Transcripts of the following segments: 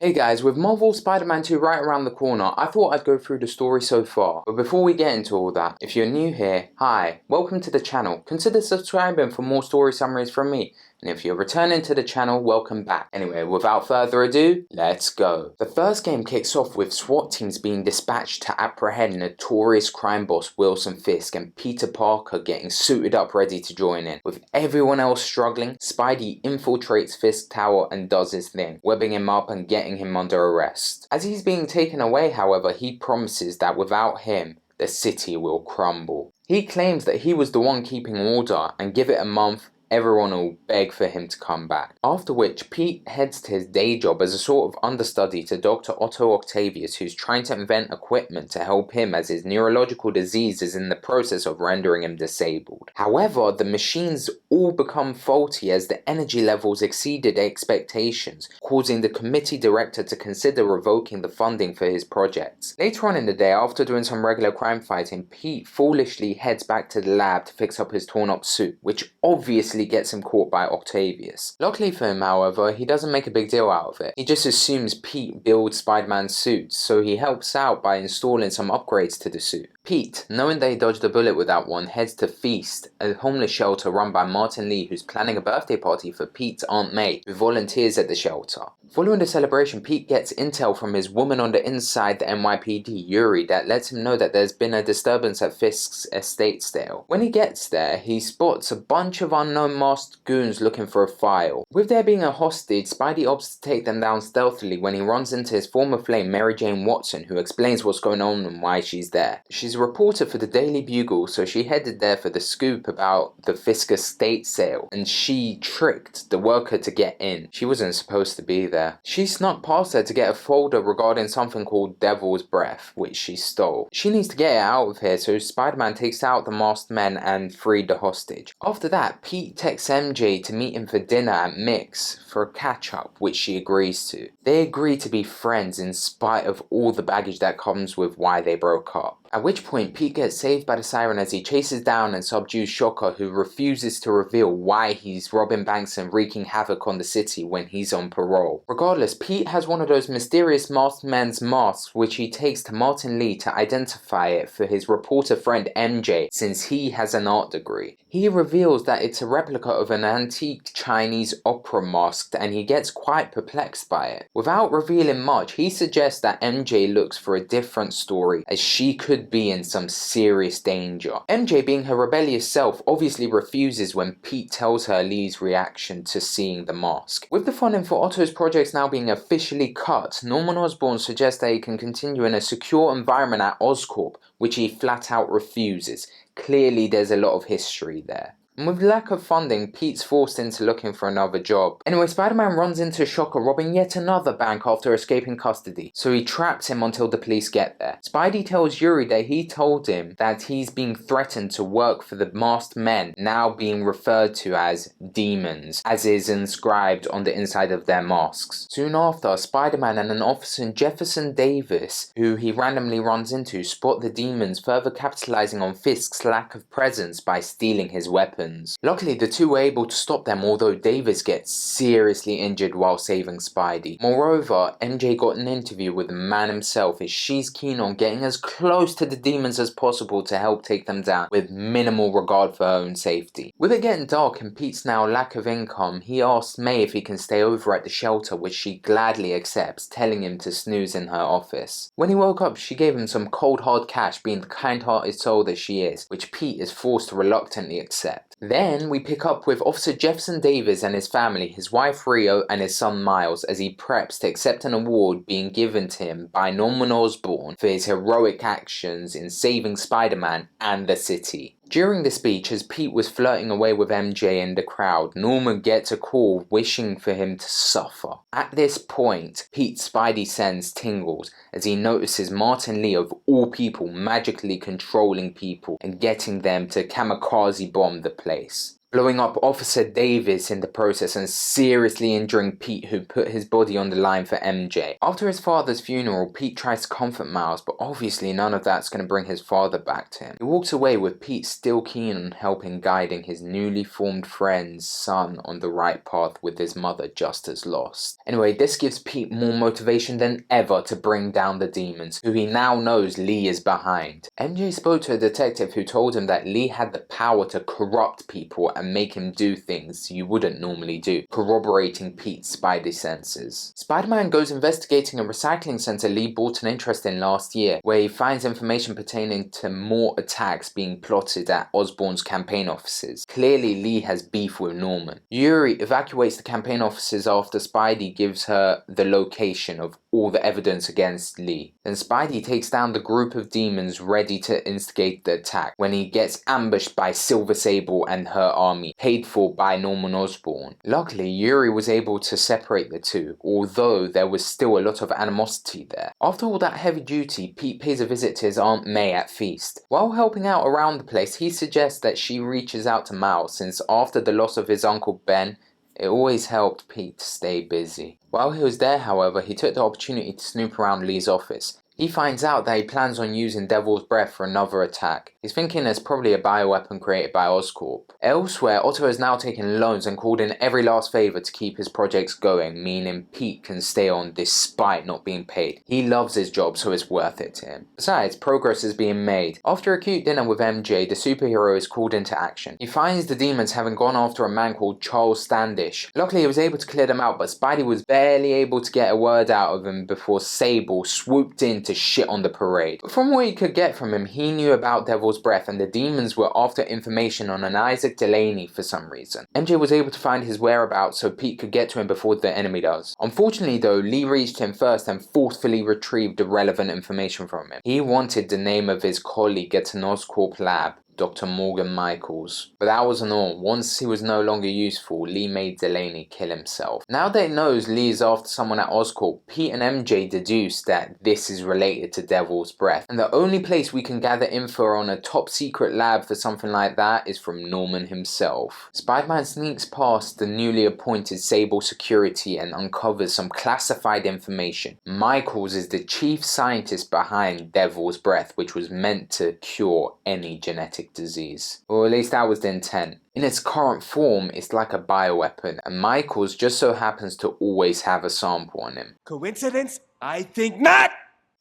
Hey guys, with Marvel Spider-Man 2 right around the corner, I thought I'd go through the story so far. But before we get into all that, if you're new here, hi, welcome to the channel. Consider subscribing for more story summaries from me. And if you're returning to the channel, welcome back. Anyway, without further ado, let's go. The first game kicks off with SWAT teams being dispatched to apprehend notorious crime boss Wilson Fisk and Peter Parker getting suited up ready to join in. With everyone else struggling, Spidey infiltrates Fisk's tower and does his thing, webbing him up and getting him under arrest. As he's being taken away, however, he promises that without him, the city will crumble. He claims that he was the one keeping order, and give it a month, everyone will beg for him to come back. After which, Pete heads to his day job as a sort of understudy to Dr. Otto Octavius, who's trying to invent equipment to help him as his neurological disease is in the process of rendering him disabled. However, the machines all become faulty as the energy levels exceeded expectations, causing the committee director to consider revoking the funding for his projects. Later on in the day, after doing some regular crime fighting, Pete foolishly heads back to the lab to fix up his torn up suit, which obviously gets him caught by Octavius. Luckily for him, however, he doesn't make a big deal out of it. He just assumes Pete builds Spider-Man's suits, so he helps out by installing some upgrades to the suit. Pete, knowing they dodged a bullet with that one, heads to Feast, a homeless shelter run by Martin Lee, who's planning a birthday party for Pete's Aunt May, who volunteers at the shelter. Following the celebration, Pete gets intel from his woman on the inside the NYPD, Yuri, that lets him know that there's been a disturbance at Fisk's estate sale. When he gets there, he spots a bunch of unknown masked goons looking for a file. With there being a hostage, Spidey opts to take them down stealthily when he runs into his former flame, Mary Jane Watson, who explains what's going on and why she's there. She's a reporter for the Daily Bugle, so she headed there for the scoop about the Fisk estate sale, and she tricked the worker to get in. She wasn't supposed to be there. She snuck past her to get a folder regarding something called Devil's Breath, which she stole. She needs to get it out of here, so Spider-Man takes out the masked men and freed the hostage. After that, Pete texts MJ to meet him for dinner at Mix for a catch-up, which she agrees to. They agree to be friends in spite of all the baggage that comes with why they broke up. At which point, Pete gets saved by the siren as he chases down and subdues Shocker, who refuses to reveal why he's robbing banks and wreaking havoc on the city when he's on parole. Regardless, Pete has one of those mysterious masked men's masks which he takes to Martin Lee to identify it for his reporter friend MJ, since he has an art degree. He reveals that it's a replica of an antique Chinese opera mask, and he gets quite perplexed by it. Without revealing much, he suggests that MJ looks for a different story, as she could be in some serious danger. MJ, being her rebellious self, obviously refuses when Pete tells her Lee's reaction to seeing the mask. With the funding for Otto's projects now being officially cut, Norman Osborn suggests that he can continue in a secure environment at Oscorp, which he flat out refuses. Clearly there's a lot of history there. And with lack of funding, Pete's forced into looking for another job. Anyway, Spider-Man runs into Shocker robbing yet another bank after escaping custody, so he traps him until the police get there. Spidey tells Yuri that he told him that he's being threatened to work for the masked men, now being referred to as demons, as is inscribed on the inside of their masks. Soon after, Spider-Man and an officer, Jefferson Davis, who he randomly runs into, spot the demons, further capitalizing on Fisk's lack of presence by stealing his weapons. Luckily, the two were able to stop them, although Davis gets seriously injured while saving Spidey. Moreover, MJ got an interview with the man himself, as she's keen on getting as close to the demons as possible to help take them down with minimal regard for her own safety. With it getting dark and Pete's now lack of income, he asks May if he can stay over at the shelter, which she gladly accepts, telling him to snooze in her office. When he woke up, she gave him some cold hard cash, being the kind-hearted soul that she is, which Pete is forced to reluctantly accept. Then we pick up with Officer Jefferson Davis and his family, his wife Rio and his son Miles, as he preps to accept an award being given to him by Norman Osborn for his heroic actions in saving Spider-Man and the city. During the speech, as Pete was flirting away with MJ in the crowd, Norman gets a call wishing for him to suffer. At this point, Pete's Spidey sense tingles as he notices Martin Lee, of all people, magically controlling people and getting them to kamikaze bomb the place. blowing up Officer Davis in the process and seriously injuring Pete, who put his body on the line for MJ. After his father's funeral, Pete tries to comfort Miles, but obviously none of that's going to bring his father back to him. He walks away with Pete still keen on helping guiding his newly formed friend's son on the right path, with his mother just as lost. Anyway, this gives Pete more motivation than ever to bring down the demons, who he now knows Lee is behind. MJ spoke to a detective who told him that Lee had the power to corrupt people and make him do things you wouldn't normally do, corroborating Pete's spidey senses. Spider-Man goes investigating a recycling center Lee bought an interest in last year, where he finds information pertaining to more attacks being plotted at Osborn's campaign offices. Clearly Lee has beef with Norman. Yuri evacuates the campaign offices after Spidey gives her the location of all the evidence against Lee. Then Spidey takes down the group of demons ready to instigate the attack when he gets ambushed by Silver Sable and her army, paid for by Norman Osborn. Luckily, Yuri was able to separate the two, although there was still a lot of animosity there. After all that heavy duty, Pete pays a visit to his Aunt May at Feast. While helping out around the place, he suggests that she reaches out to Miles, since after the loss of his Uncle Ben, it always helped Pete to stay busy. While he was there, however, he took the opportunity to snoop around Lee's office. He finds out that he plans on using Devil's Breath for another attack. He's thinking it's probably a bioweapon created by Oscorp. Elsewhere, Otto has now taken loans and called in every last favour to keep his projects going, meaning Pete can stay on despite not being paid. He loves his job, so it's worth it to him. Besides, progress is being made. After a cute dinner with MJ, the superhero is called into action. He finds the demons having gone after a man called Charles Standish. Luckily, he was able to clear them out, but Spidey was barely able to get a word out of him before Sable swooped in to shit on the parade. But from what he could get from him, he knew about Devil's Breath, and the demons were after information on an Isaac Delaney for some reason. MJ was able to find his whereabouts so Pete could get to him before the enemy does. Unfortunately though, Lee reached him first and forcefully retrieved the relevant information from him. He wanted the name of his colleague at an Oscorp lab, Dr. Morgan Michaels. But that wasn't all. Once he was no longer useful, Lee made Delaney kill himself. Now that he knows Lee is after someone at Oscorp, Pete and MJ deduce that this is related to Devil's Breath. And the only place we can gather info on a top secret lab for something like that is from Norman himself. Spider-Man sneaks past the newly appointed Sable security and uncovers some classified information. Michaels is the chief scientist behind Devil's Breath, which was meant to cure any genetic disease. Or at least that was the intent. In its current form, it's like a bioweapon, and Michaels just so happens to always have a sample on him. Coincidence? I think not!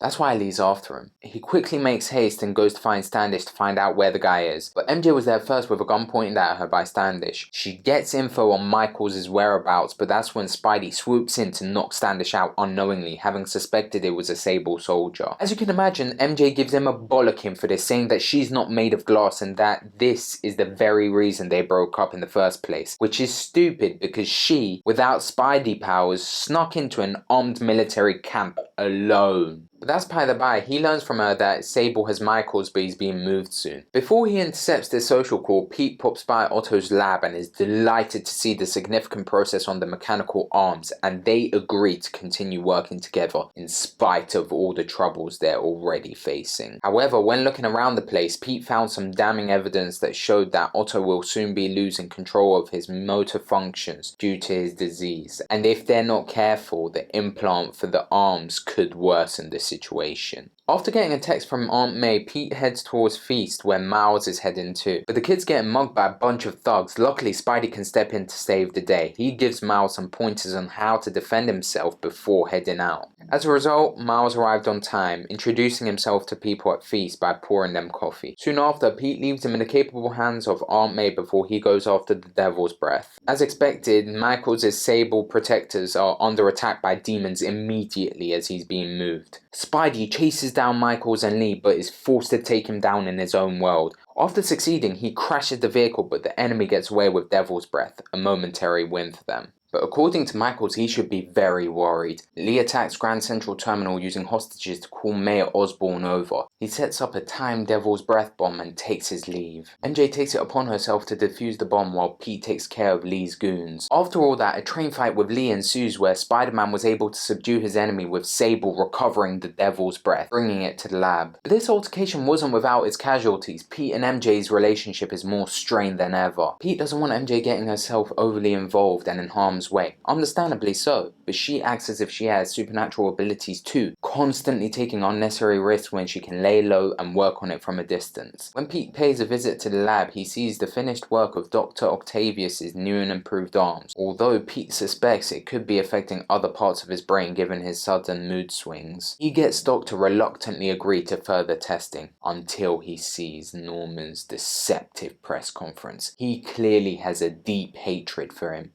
That's why Lee's after him. He quickly makes haste and goes to find Standish to find out where the guy is. But MJ was there first with a gun pointed at her by Standish. She gets info on Michaels' whereabouts, but that's when Spidey swoops in to knock Standish out unknowingly, having suspected it was a Sable soldier. As you can imagine, MJ gives him a bollocking for this, saying that she's not made of glass and that this is the very reason they broke up in the first place. Which is stupid because she, without Spidey powers, snuck into an armed military camp alone. But that's by the by, he learns from her that Sable has Michaels but he's being moved soon. Before he intercepts this social call, Pete pops by Otto's lab and is delighted to see the significant process on the mechanical arms, and they agree to continue working together in spite of all the troubles they're already facing. However, when looking around the place, Pete found some damning evidence that showed that Otto will soon be losing control of his motor functions due to his disease, and if they're not careful, the implant for the arms could worsen the situation. After getting a text from Aunt May, Pete heads towards Feast where Miles is heading to. But the kid's getting mugged by a bunch of thugs. Luckily, Spidey can step in to save the day. He gives Miles some pointers on how to defend himself before heading out. As a result, Miles arrived on time, introducing himself to people at Feast by pouring them coffee. Soon after, Pete leaves him in the capable hands of Aunt May before he goes after the Devil's Breath. As expected, Michaels' Sable protectors are under attack by demons immediately as he's being moved. Spidey chases down Michaels and Lee but is forced to take him down in his own world. After succeeding, he crashes the vehicle but the enemy gets away with Devil's Breath, a momentary win for them. But according to Michaels, he should be very worried. Lee attacks Grand Central Terminal using hostages to call Mayor Osborn over. He sets up a timed Devil's Breath bomb and takes his leave. MJ takes it upon herself to defuse the bomb while Pete takes care of Lee's goons. After all that, a train fight with Lee ensues where Spider-Man was able to subdue his enemy with Sable recovering the Devil's Breath, bringing it to the lab. But this altercation wasn't without its casualties. Pete and MJ's relationship is more strained than ever. Pete doesn't want MJ getting herself overly involved and in harm's way, understandably so, but she acts as if she has supernatural abilities too, constantly taking unnecessary risks when she can lay low and work on it from a distance. When Pete pays a visit to the lab, he sees the finished work of Dr. Octavius's new and improved arms, although Pete suspects it could be affecting other parts of his brain given his sudden mood swings. He gets Doc to reluctantly agree to further testing, until he sees Norman's deceptive press conference. He clearly has a deep hatred for him,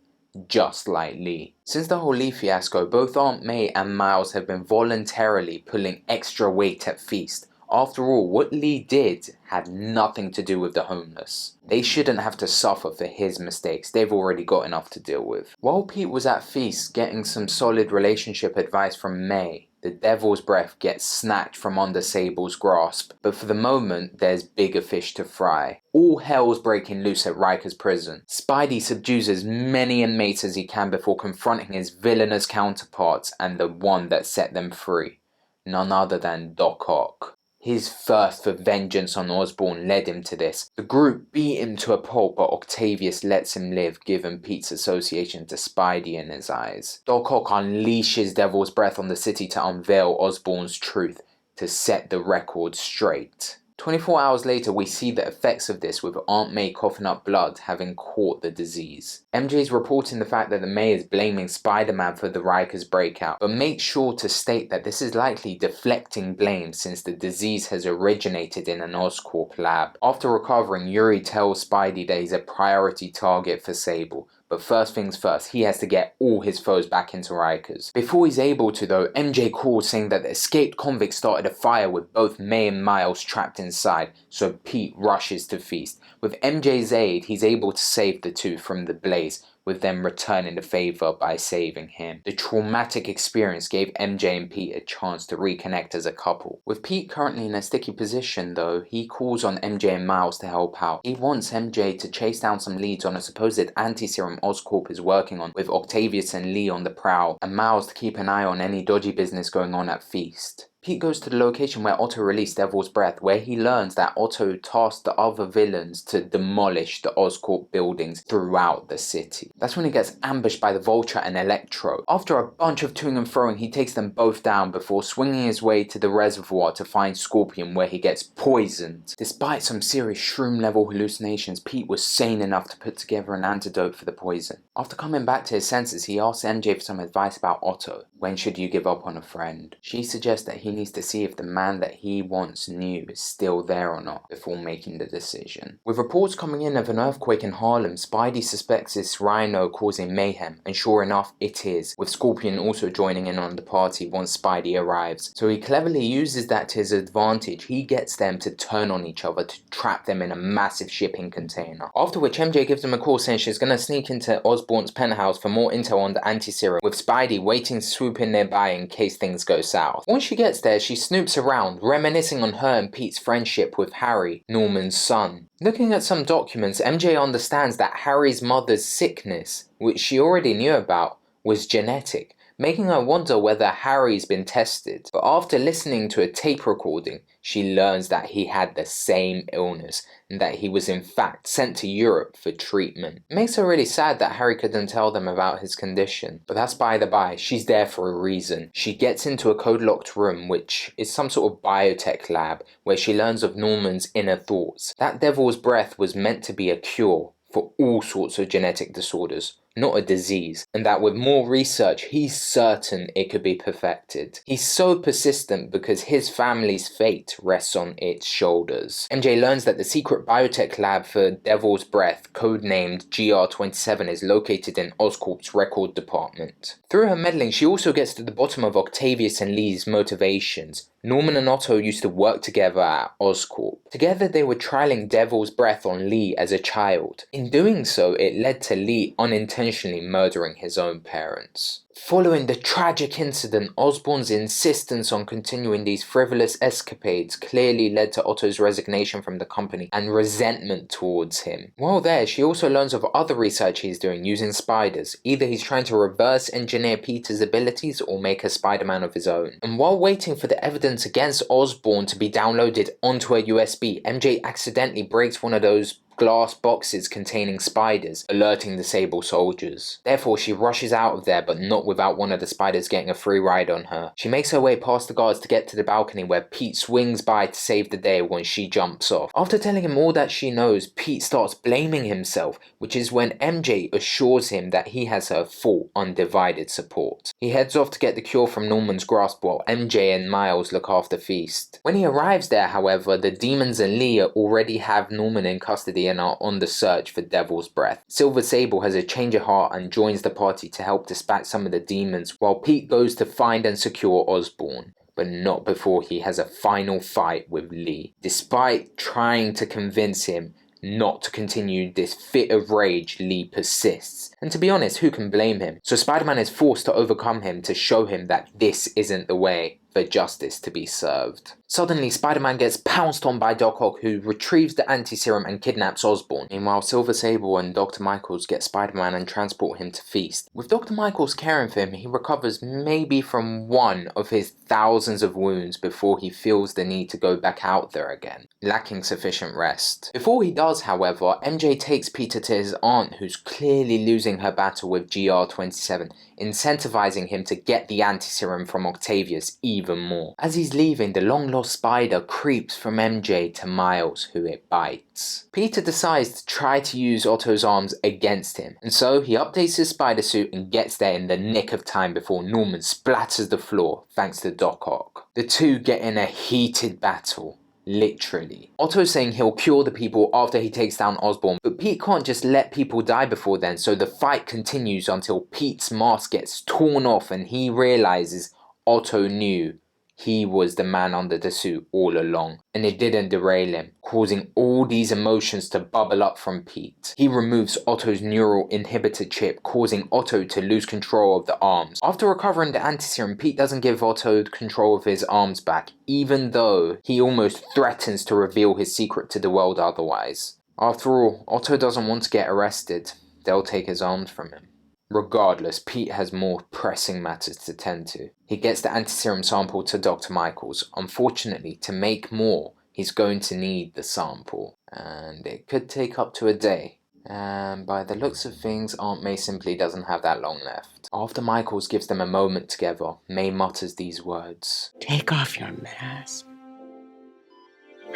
just like Lee. Since the whole Lee fiasco, both Aunt May and Miles have been voluntarily pulling extra weight at Feast. After all, what Lee did had nothing to do with the homeless. They shouldn't have to suffer for his mistakes, they've already got enough to deal with. While Pete was at Feast getting some solid relationship advice from May, the Devil's Breath gets snatched from under Sable's grasp, but for the moment there's bigger fish to fry. All hell's breaking loose at Riker's prison. Spidey subdues as many inmates as he can before confronting his villainous counterparts and the one that set them free. None other than Doc Ock. His thirst for vengeance on Osborn led him to this. The group beat him to a pulp, but Octavius lets him live given Pete's association to Spidey in his eyes. Doc Ock unleashes Devil's Breath on the city to unveil Osborn's truth, to set the record straight. 24 hours later, we see the effects of this with Aunt May coughing up blood, having caught the disease. MJ's reporting the fact that the May is blaming Spider-Man for the Rikers breakout, but makes sure to state that this is likely deflecting blame since the disease has originated in an Oscorp lab. After recovering, Yuri tells Spidey that he's a priority target for Sable. But first things first, he has to get all his foes back into Rikers. Before he's able to though, MJ calls saying that the escaped convict started a fire with both May and Miles trapped inside, so Pete rushes to Feast. With MJ's aid, he's able to save the two from the blaze, with them returning the favour by saving him. The traumatic experience gave MJ and Pete a chance to reconnect as a couple. With Pete currently in a sticky position though, he calls on MJ and Miles to help out. He wants MJ to chase down some leads on a supposed anti-serum Oscorp is working on, with Octavius and Lee on the prowl, and Miles to keep an eye on any dodgy business going on at Feast. Pete goes to the location where Otto released Devil's Breath, where he learns that Otto tasked the other villains to demolish the Oscorp buildings throughout the city. That's when he gets ambushed by the Vulture and Electro. After a bunch of toing and froing, he takes them both down before swinging his way to the reservoir to find Scorpion, where he gets poisoned. Despite some serious shroom level hallucinations, Pete was sane enough to put together an antidote for the poison. After coming back to his senses, he asks MJ for some advice about Otto. When should you give up on a friend? She suggests that he needs to see if the man that he once knew is still there or not before making the decision. With reports coming in of an earthquake in Harlem, Spidey suspects it's Rhino causing mayhem, and sure enough it is, with Scorpion also joining in on the party once Spidey arrives. So he cleverly uses that to his advantage. He gets them to turn on each other to trap them in a massive shipping container. After which MJ gives them a call saying she's gonna sneak into Osborn's penthouse for more intel on the anti-serum, with Spidey waiting to swoop in nearby in case things go south. Once she gets there, she snoops around, reminiscing on her and Pete's friendship with Harry, Norman's son. Looking at some documents, MJ understands that Harry's mother's sickness, which she already knew about, was genetic, making her wonder whether Harry's been tested. But after listening to a tape recording, she learns that he had the same illness and that he was in fact sent to Europe for treatment. It makes her really sad that Harry couldn't tell them about his condition, but that's by the by, she's there for a reason. She gets into a code-locked room, which is some sort of biotech lab, where she learns of Norman's inner thoughts. That Devil's Breath was meant to be a cure for all sorts of genetic disorders, not a disease, and that with more research he's certain it could be perfected. He's so persistent because his family's fate rests on its shoulders. MJ learns that the secret biotech lab for Devil's Breath, codenamed GR27, is located in Oscorp's record department. Through her meddling, she also gets to the bottom of Octavius and Lee's motivations. Norman and Otto used to work together at Oscorp. Together they were trialing Devil's Breath on Lee as a child. In doing so, it led to Lee unintentionally unintentionally murdering his own parents. Following the tragic incident, Osborn's insistence on continuing these frivolous escapades clearly led to Otto's resignation from the company and resentment towards him. While there, she also learns of other research he's doing using spiders. Either he's trying to reverse engineer Peter's abilities or make a Spider-Man of his own. And while waiting for the evidence against Osborn to be downloaded onto a USB, MJ accidentally breaks one of those glass boxes containing spiders, alerting the Sable soldiers. Therefore, she rushes out of there, but not without one of the spiders getting a free ride on her. She makes her way past the guards to get to the balcony where Pete swings by to save the day when she jumps off. After telling him all that she knows, Pete starts blaming himself, which is when MJ assures him that he has her full, undivided support. He heads off to get the cure from Norman's grasp while MJ and Miles look after Feast. When he arrives there, however, the demons and Lee already have Norman in custody and are on the search for Devil's Breath. Silver Sable has a change of heart and joins the party to help dispatch some of the demons, while Pete goes to find and secure Osborn, but not before he has a final fight with Lee. Despite trying to convince him not to continue this fit of rage, Lee persists. And to be honest, who can blame him? So Spider-Man is forced to overcome him to show him that this isn't the way for justice to be served. Suddenly, Spider-Man gets pounced on by Doc Ock, who retrieves the anti-serum and kidnaps Osborn. Meanwhile, Silver Sable and Dr. Michaels get Spider-Man and transport him to Feast. With Dr. Michaels caring for him, he recovers maybe from one of his thousands of wounds before he feels the need to go back out there again, lacking sufficient rest. Before he does, however, MJ takes Peter to his aunt, who's clearly losing her battle with GR27, incentivizing him to get the anti-serum from Octavius even more. As he's leaving, the long-lost spider creeps from MJ to Miles, who it bites. Peter decides to try to use Otto's arms against him, and so he updates his spider suit and gets there in the nick of time before Norman splatters the floor thanks to Doc Ock. The two get in a heated battle. Literally. Otto's saying he'll cure the people after he takes down Osborn, but Pete can't just let people die before then, so the fight continues until Pete's mask gets torn off and he realizes Otto knew he was the man under the suit all along, and it didn't derail him, causing all these emotions to bubble up from Pete. He removes Otto's neural inhibitor chip, causing Otto to lose control of the arms. After recovering the anti-serum, Pete doesn't give Otto control of his arms back, even though he almost threatens to reveal his secret to the world otherwise. After all, Otto doesn't want to get arrested. They'll take his arms from him. Regardless, Pete has more pressing matters to tend to. He gets the anti-serum sample to Dr. Michaels. Unfortunately, to make more, he's going to need the sample, and it could take up to a day. And by the looks of things, Aunt May simply doesn't have that long left. After Michaels gives them a moment together, May mutters these words. Take off your mask.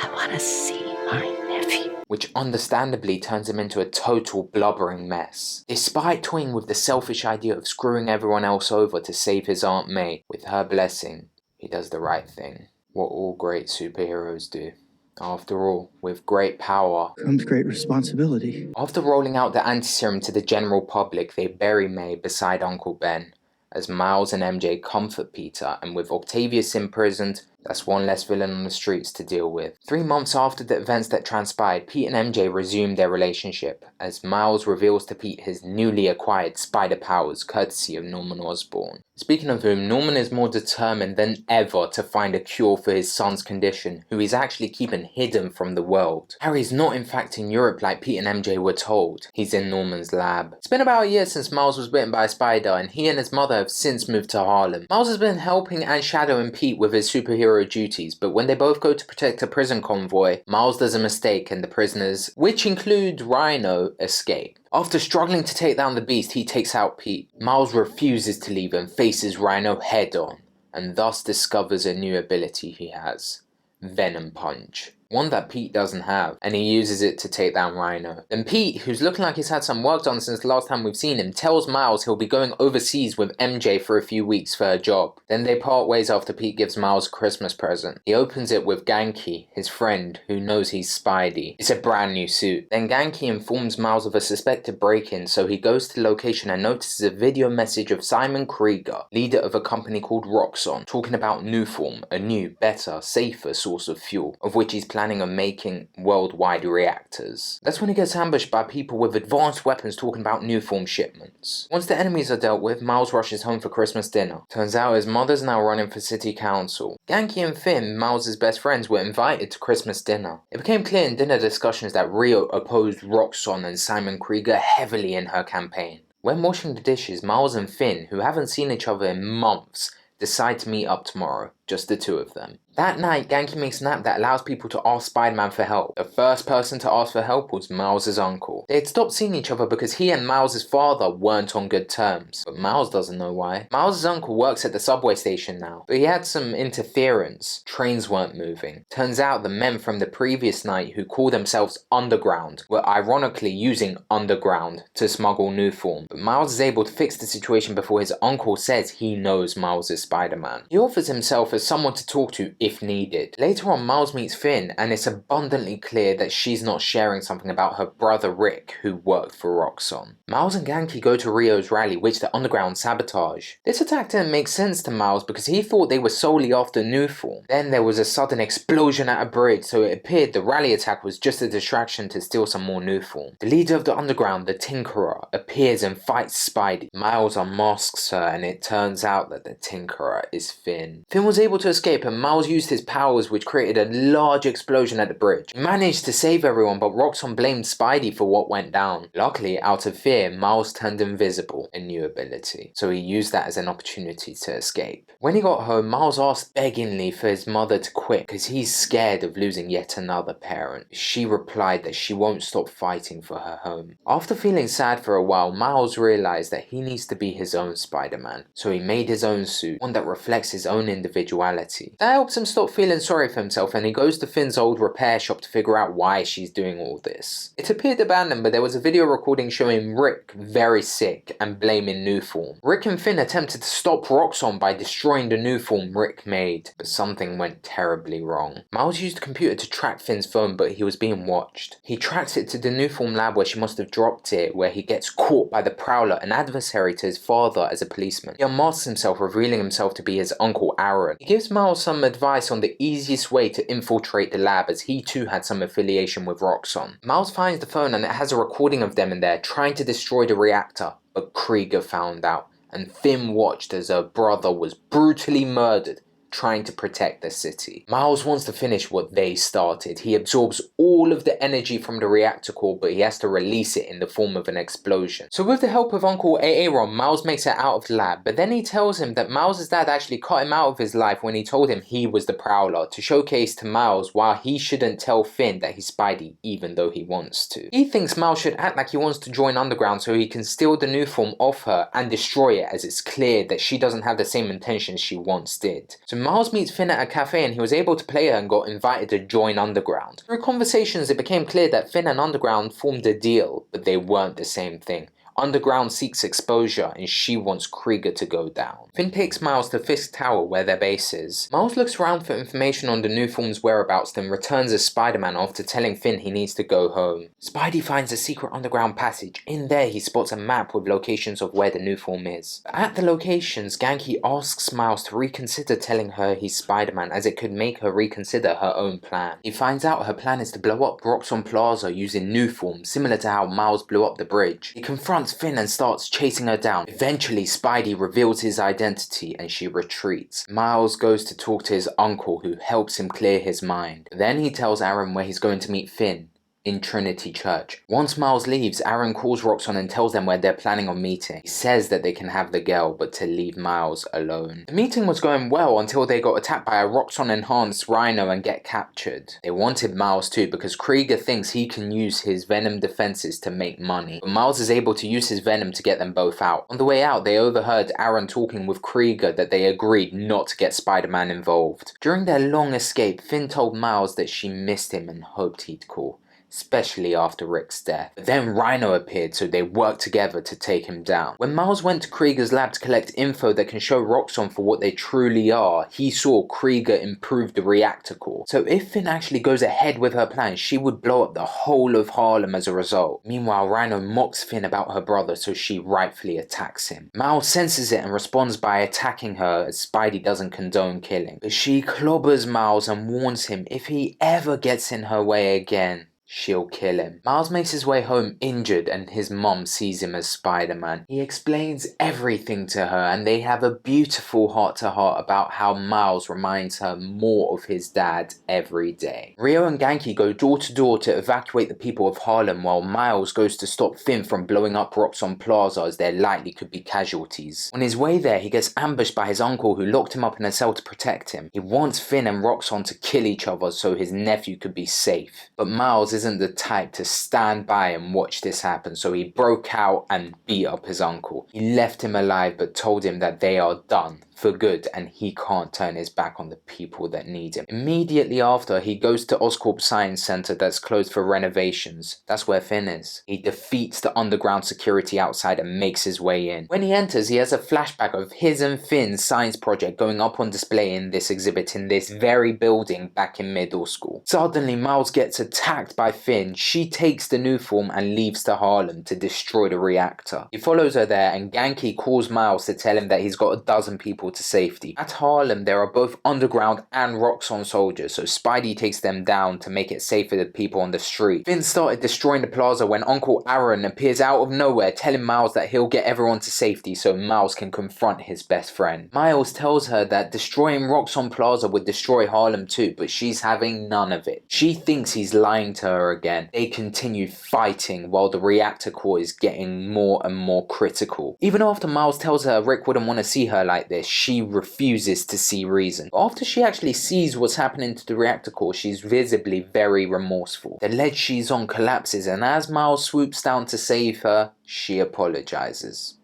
I want to see my nephew. Which understandably turns him into a total blubbering mess. Despite toying with the selfish idea of screwing everyone else over to save his Aunt May, with her blessing, he does the right thing. What all great superheroes do. After all, with great power comes great responsibility. After rolling out the anti-serum to the general public, they bury May beside Uncle Ben, as Miles and MJ comfort Peter, and with Octavius imprisoned, that's one less villain on the streets to deal with. 3 months after the events that transpired, Pete and MJ resume their relationship, as Miles reveals to Pete his newly acquired spider powers courtesy of Norman Osborn. Speaking of whom, Norman is more determined than ever to find a cure for his son's condition, who he's actually keeping hidden from the world. Harry's not in fact in Europe like Pete and MJ were told. He's in Norman's lab. It's been about a year since Miles was bitten by a spider, and he and his mother have since moved to Harlem. Miles has been helping and shadowing Pete with his superhero duties, but when they both go to protect a prison convoy, Miles does a mistake and the prisoners, which include Rhino, escape. After struggling to take down the beast, he takes out Pete. Miles refuses to leave and faces Rhino head on, and thus discovers a new ability he has, Venom Punch. One that Pete doesn't have, and he uses it to take down Rhino. Then Pete, who's looking like he's had some work done since the last time we've seen him, tells Miles he'll be going overseas with MJ for a few weeks for a job. Then they part ways after Pete gives Miles a Christmas present. He opens it with Ganke, his friend, who knows he's Spidey. It's a brand new suit. Then Ganke informs Miles of a suspected break-in, so he goes to the location and notices a video message of Simon Krieger, leader of a company called Roxxon, talking about Nuform, a new, better, safer source of fuel, of which he's planning planning on making worldwide reactors. That's when he gets ambushed by people with advanced weapons talking about new form shipments. Once the enemies are dealt with, Miles rushes home for Christmas dinner. Turns out his mother's now running for city council. Ganke and Finn, Miles' best friends, were invited to Christmas dinner. It became clear in dinner discussions that Rio opposed Roxxon and Simon Krieger heavily in her campaign. When washing the dishes, Miles and Finn, who haven't seen each other in months, decide to meet up tomorrow, just the two of them. That night, Ganke makes an app that allows people to ask Spider-Man for help. The first person to ask for help was Miles' uncle. They had stopped seeing each other because he and Miles' father weren't on good terms, but Miles doesn't know why. Miles' uncle works at the subway station now, but he had some interference. Trains weren't moving. Turns out the men from the previous night who call themselves Underground were ironically using Underground to smuggle Nuform, but Miles is able to fix the situation before his uncle says he knows Miles is Spider-Man. He offers himself as someone to talk to if needed. Later on, Miles meets Finn, and it's abundantly clear that she's not sharing something about her brother Rick, who worked for Roxxon. Miles and Ganke go to Rio's rally, which the Underground sabotage. This attack didn't make sense to Miles because he thought they were solely after Nuform. Then there was a sudden explosion at a bridge, so it appeared the rally attack was just a distraction to steal some more Nuform. The leader of the Underground, the Tinkerer, appears and fights Spidey. Miles unmasks her, and it turns out that the Tinkerer is Finn. Finn was able to escape, and Miles used his powers, which created a large explosion at the bridge. He managed to save everyone, but Roxxon blamed Spidey for what went down. Luckily, out of fear, Miles turned invisible, a new ability, so he used that as an opportunity to escape. When he got home, Miles asked beggingly for his mother to quit because he's scared of losing yet another parent. She replied that she won't stop fighting for her home. After feeling sad for a while, Miles realized that he needs to be his own Spider-Man, so he made his own suit, one that reflects his own individuality. That helps him stop feeling sorry for himself, and he goes to Finn's old repair shop to figure out why she's doing all this. It appeared abandoned, but there was a video recording showing Rick very sick and blaming Nuform. Rick and Finn attempted to stop Roxxon by destroying the Nuform Rick made, but something went terribly wrong. Miles used a computer to track Finn's phone, but he was being watched. He tracks it to the Nuform lab where she must have dropped it, where he gets caught by the Prowler, an adversary to his father as a policeman. He unmasks himself, revealing himself to be his uncle Aaron. He gives Miles some advice on the easiest way to infiltrate the lab, as he too had some affiliation with Roxxon. Miles finds the phone and it has a recording of them in there trying to destroy the reactor, but Krieger found out, and Finn watched as her brother was brutally murdered trying to protect the city. Miles wants to finish what they started. He absorbs all of the energy from the reactor core, but he has to release it in the form of an explosion. So with the help of Uncle Aaron, Miles makes it out of the lab, but then he tells him that Miles' dad actually cut him out of his life when he told him he was the Prowler, to showcase to Miles why he shouldn't tell Finn that he's Spidey even though he wants to. He thinks Miles should act like he wants to join Underground so he can steal the Nuform off her and destroy it, as it's clear that she doesn't have the same intentions she once did. So Miles meets Finn at a cafe, and he was able to play her and got invited to join Underground. Through conversations, it became clear that Finn and Underground formed a deal, but they weren't the same thing. Underground seeks exposure, and she wants Krieger to go down. Finn takes Miles to Fisk Tower, where their base is. Miles looks around for information on the Nuform's whereabouts, then returns as Spider-Man after telling Finn he needs to go home. Spidey finds a secret underground passage. In there, he spots a map with locations of where the Nuform is. At the locations, Ganke asks Miles to reconsider telling her he's Spider-Man, as it could make her reconsider her own plan. He finds out her plan is to blow up Roxxon Plaza using Nuform, similar to how Miles blew up the bridge. He confronts Finn and starts chasing her down. Eventually, Spidey reveals his identity and she retreats. Miles goes to talk to his uncle, who helps him clear his mind. Then he tells Aaron where he's going to meet Finn, in Trinity Church. Once Miles leaves, Aaron calls Roxxon and tells them where they're planning on meeting. He says that they can have the girl, but to leave Miles alone. The meeting was going well until they got attacked by a Roxxon enhanced Rhino and get captured. They wanted Miles too, because Krieger thinks he can use his Venom defenses to make money, but Miles is able to use his Venom to get them both out. On the way out, they overheard Aaron talking with Krieger that they agreed not to get Spider-Man involved. During their long escape, Finn told Miles that she missed him and hoped he'd call. especially after Rick's death. But then Rhino appeared, so they worked together to take him down. When Miles went to Krieger's lab to collect info that can show Roxxon for what they truly are, he saw Krieger improve the reactor core. So if Finn actually goes ahead with her plan, she would blow up the whole of Harlem as a result. Meanwhile, Rhino mocks Finn about her brother, so she rightfully attacks him. Miles senses it and responds by attacking her, as Spidey doesn't condone killing. But she clobbers Miles and warns him if he ever gets in her way again, she'll kill him. Miles makes his way home injured and his mom sees him as Spider-Man. He explains everything to her and they have a beautiful heart-to-heart about how Miles reminds her more of his dad every day. Rio and Genki go door to door to evacuate the people of Harlem while Miles goes to stop Finn from blowing up Roxxon Plaza as there likely could be casualties. On his way there, he gets ambushed by his uncle who locked him up in a cell to protect him. He wants Finn and Roxxon to kill each other so his nephew could be safe. But Miles isn't the type to stand by and watch this happen, so he broke out and beat up his uncle. He left him alive but told him that they are done for good and he can't turn his back on the people that need him. Immediately after, he goes to Oscorp Science Center that's closed for renovations. That's where Finn is. He defeats the underground security outside and makes his way in. When he enters, he has a flashback of his and Finn's science project going up on display in this exhibit in this very building back in middle school. Suddenly, Miles gets attacked by Finn. She takes the new form and leaves to Harlem to destroy the reactor. He follows her there and Genki calls Miles to tell him that he's got a dozen people to safety. At Harlem, there are both underground and Roxxon soldiers, so Spidey takes them down to make it safe for the people on the street. Finn started destroying the plaza when Uncle Aaron appears out of nowhere, telling Miles that he'll get everyone to safety so Miles can confront his best friend. Miles tells her that destroying Roxxon Plaza would destroy Harlem too, but she's having none of it. She thinks he's lying to her again. They continue fighting while the reactor core is getting more and more critical. Even after Miles tells her Rick wouldn't want to see her like this, she refuses to see reason. But after she actually sees what's happening to the reactor core, she's visibly very remorseful. The ledge she's on collapses and as Miles swoops down to save her, she apologizes.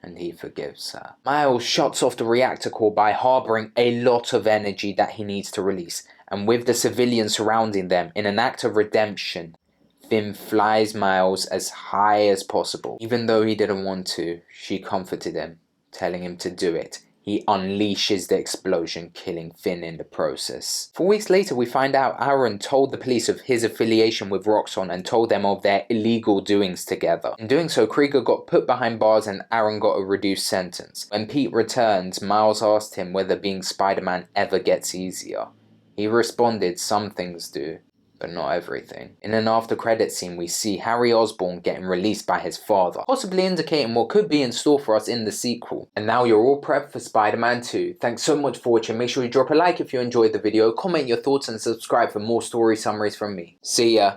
And he forgives her. Miles shuts off the reactor core by harboring a lot of energy that he needs to release, and with the civilians surrounding them, in an act of redemption, Finn flies Miles as high as possible. Even though he didn't want to, she comforted him, telling him to do it. He unleashes the explosion, killing Finn in the process. 4 weeks later, we find out Aaron told the police of his affiliation with Roxxon and told them of their illegal doings together. In doing so, Krieger got put behind bars and Aaron got a reduced sentence. When Pete returns, Miles asked him whether being Spider-Man ever gets easier. He responded, some things do, but not everything. In an after credits scene, we see Harry Osborn getting released by his father, possibly indicating what could be in store for us in the sequel. And now you're all prepped for Spider-Man 2. Thanks so much for watching. Make sure you drop a like if you enjoyed the video, comment your thoughts and subscribe for more story summaries from me. See ya!